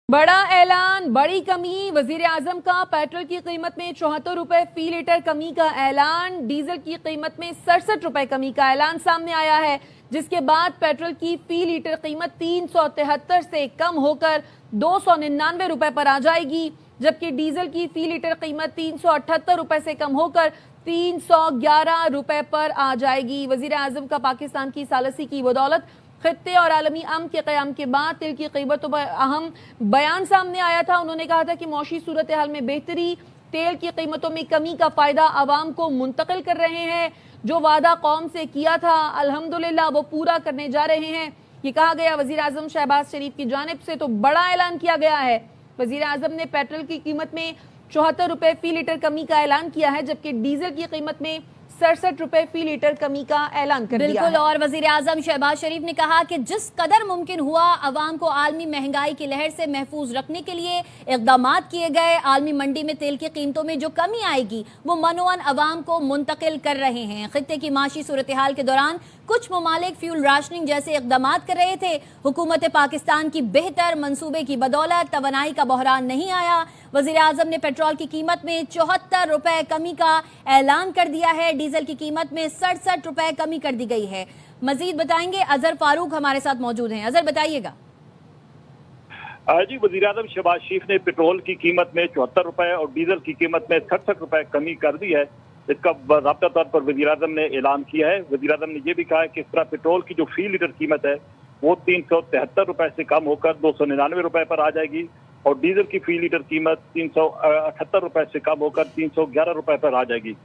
बड़ा ऐलान, बड़ी कमी। वजीर आजम का पेट्रोल की कीमत में 74 रुपए फी लीटर कमी का ऐलान। डीजल की कीमत में 67 रुपए कमी का ऐलान सामने आया है, जिसके बाद पेट्रोल की फी लीटर कीमत 373 से कम होकर 299 रुपए पर आ जाएगी, जबकि डीजल की फी लीटर कीमत 378 रुपए से कम होकर 311 रुपए पर आ जाएगी। वजीर आजम का पाकिस्तान की सालसी की बदौलत खित्ते और आलमी अमन के क़याम के बाद तेल की कीमतों पर अहम बयान सामने आया था। उन्होंने कहा था कि मौशी सूरत हाल में बेहतरी, तेल की कीमतों में कमी का फायदा आवाम को मुंतकिल कर रहे हैं। जो वादा कौम से किया था अल्हम्दुलिल्लाह वो पूरा करने जा रहे हैं, ये कहा गया वजीर आजम शहबाज शरीफ की जानिब से। तो बड़ा ऐलान किया गया है। वजीर आजम ने पेट्रोल की कीमत में 74 रुपए फी लीटर कमी का ऐलान किया है, जबकि डीजल की कीमत में 67 रुपए फी लीटर कमी का ऐलान कर दिया। बिल्कुल, और वजीर आजम शहबाज शरीफ ने कहा कि जिस कदर मुमकिन हुआ अवाम को आलमी महंगाई की लहर से महफूज रखने के लिए इक़दाम किए गए। आलमी मंडी में तेल की कीमतों में जो कमी आएगी वो मनोअन अवाम को मुंतकिल कर रहे हैं। खित्ते की माशी सूरत हाल के दौरान कुछ ममालिक फ्यूल राशनिंग जैसे इक़दाम कर रहे थे। हुकूमत पाकिस्तान की बेहतर मंसूबे की बदौलत तवानाई का बहरान नहीं आया। वजीर आजम ने पेट्रोल की कीमत में 74 रुपए कमी का ऐलान कर दिया है। डीजल की कीमत में 67 रुपए कमी कर दी गई है। मजीद बताएंगे अजहर फारूक हमारे साथ मौजूद हैं। अजहर बताइएगा। जी, वजीर आजम शहबाज शरीफ ने पेट्रोल की कीमत में 74 रुपए और डीजल की कीमत में 67 रुपए कमी कर दी है। इसका बाकायदा तौर पर वजीर आजम ने ऐलान किया है। वजीर आजम ने यह भी कहा है कि इस तरह पेट्रोल की जो फी लीटर कीमत है वो 373 रुपए से कम होकर 299 रुपए पर आ जाएगी और डीजल की फी लीटर कीमत 378 रुपए से कम होकर 311 रुपए पर आ जाएगी।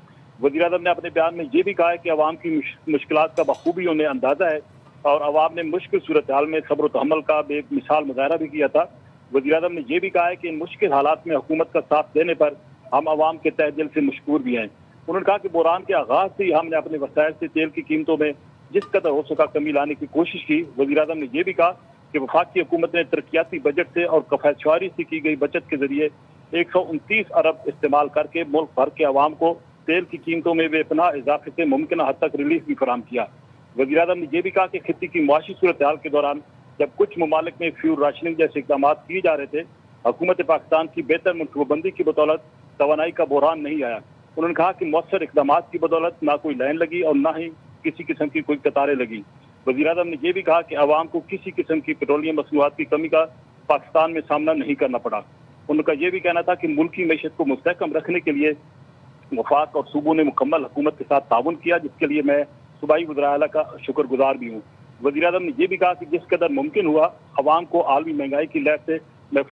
वज़ीर आज़म ने अपने बयान में ये भी कहा है कि अवाम की मुश्किलात का बखूबी उन्हें अंदाजा है और अवाम ने मुश्किल सूरत हाल में सब्र तहम्मुल का बेमिसाल मुजाहरा भी किया था। वज़ीर आज़म ने यह भी कहा है कि इन मुश्किल हालात में हुकूमत का साथ देने पर हम अवाम के तहे दिल से मशकूर भी हैं। उन्होंने कहा कि बहरान के आगाज से ही हमने अपने वसाइल से तेल की कीमतों में जिस कदर हो सका कमी लाने की कोशिश की। वज़ीर आज़म ने यह भी कहा कि वफाकी हुकूमत ने तरक्याती बजट से और कफायतशुमारी से की गई बचत के जरिए 129 अरब इस्तेमाल करके मुल्क भर के अवाम को तेल की कीमतों में बेपनाह इजाफे से मुमकिन हद तक रिलीफ भी फराहम किया। वज़ीर आज़म ने यह भी कहा कि खित्ते की मुआशी सूरत हाल के दौरान जब कुछ ममालिक में फ्यूल राशनिंग जैसे इक़दाम किए जा रहे थे, हुकूमत पाकिस्तान की बेहतर मनसूबाबंदी की बदौलत तवानाई का बहरान नहीं आया। उन्होंने कहा कि मौसर इक़दाम की बदौलत ना कोई लाइन लगी और ना ही किसी किस्म की कोई कतारें लगी। वज़ीर आज़म ने यह भी कहा कि अवाम को किसी किस्म की पेट्रोलियम मसनूआत की कमी का पाकिस्तान में सामना नहीं करना पड़ा। उनका यह भी कहना था कि मुल्की मैशत को मुस्तहकम रखने के लिए वफाक और सूबों ने मुकम्मल हुकूमत के साथ ताउन किया, जिसके लिए मैं सूबाई वज़ीर आला का शुक्रगुजार भी हूँ। वज़ीर आज़म ने यह भी कहा कि जिस कदर मुमकिन हुआ अवाम को आलमी महंगाई की लहर से